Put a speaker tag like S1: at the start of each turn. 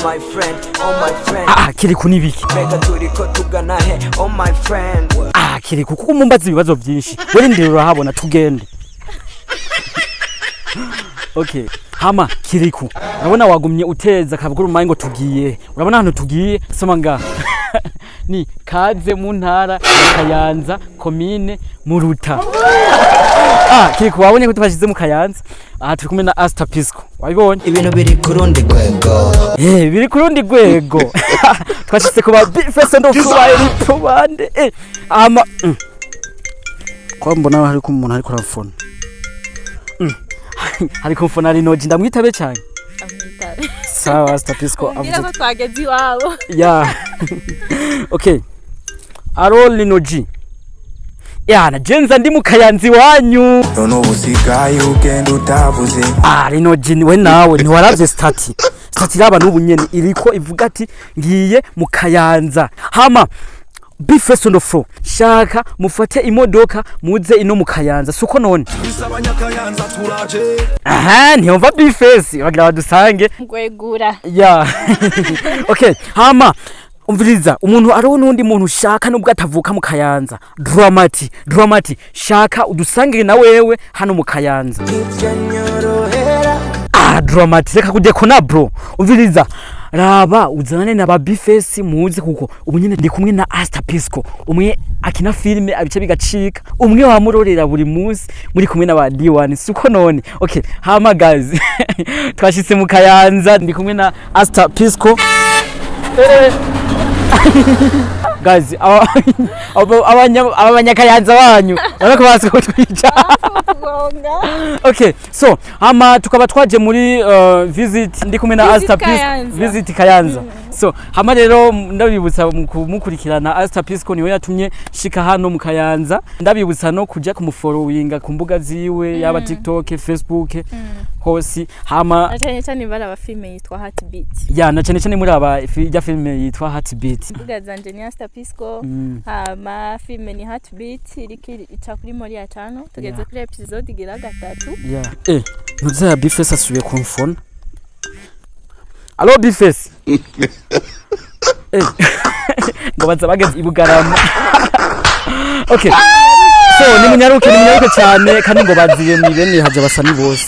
S1: my friend, oh my friend.
S2: Kiriku nibiki
S1: Mbega turiko tugana he, oh my friend.
S2: Kiriku kuko mumbaza ibibazo byinshi we ndiro urahabona tugende. Okay, hama Kiriku urabona wagumye uteza kabuguru mayi ngo tugiye, urabona hano tugiye soma nga ni kaze Muntara ya Kayanza komine Muruta. Kiriku wabonye ko tubashize mu Kayanza, turi kumwe na Asta Pisco, wabibonye
S1: ibintu biri kurundi gwego,
S2: biri kurundi gwego. Twashitse kuba first and of all tubande ama kwa mbona hari ku umuntu ari kurafona hari kumfona LinoG ndamwitabe cyane.
S3: Amwitabe
S2: sawa Asta Pisco
S3: avuze ko twagezi wabo.
S2: Okay, aro LinoG na jenza ndi mu Kayanza wanyu
S4: none ubusigaye ugenda utavuze.
S2: LinoG we nawe ntiwaravye stati raba n'ubu nyene iriko ivuga ati ngiye mu Kayanza. Hama be first on the floor shaka mufate imodoka muze ino mu Kayanza suko none
S4: Abanyakayanza turaje.
S2: Ntiyumva be first bagira badusange
S3: gwegura.
S2: Okay, hama umviriza umuntu ariho nundi muntu shaka nubwo atavuka mu Kayanza. Drama-T shaka udusange na wewe hano mu Kayanza. Drama-T reka kudekona bro. Umviriza raba uzanane na babifesi muze kuko ubu nyine ndi kumwe na Asta Pisco, umwe akina filme abice bigacika, umwe wamurorera buri munsi muri kumwe na ba D1 suko none. Okay, hama guys twashitse mu Kayanza ndi kumwe na Asta Pisco. Guys, abanyakayanza banyu barako bazi ko twija. Okay, so hama tukaba twaje muri visit ndi kumwe na Asta Pisco, visit Kayanza. So hama rero ndabibutsa mukurikirana Asta Pisco niwe yatumye shika hano mu Kayanza. Ndabibutsa no kuja kumufollowinga ku mbuga ziwe yaba TikTok, Facebook hose. Hama
S3: cyane bara filme yitwa Heartbeat.
S2: Na cyane muri aba filme yitwa Heartbeat.
S3: Mbuga zanje ni Asta Pisco. Hama filme ni Heartbeat iriki ica kuri muri ya 5 tugeze kuri episode igira 3.
S2: Nuzaya Bifes asubiye kumfona. Allo Bifes. Ngo baza bageze ibugarama. Okay. So ni munyaruke cyane kandi ngo baziye mu bene haje basani bose.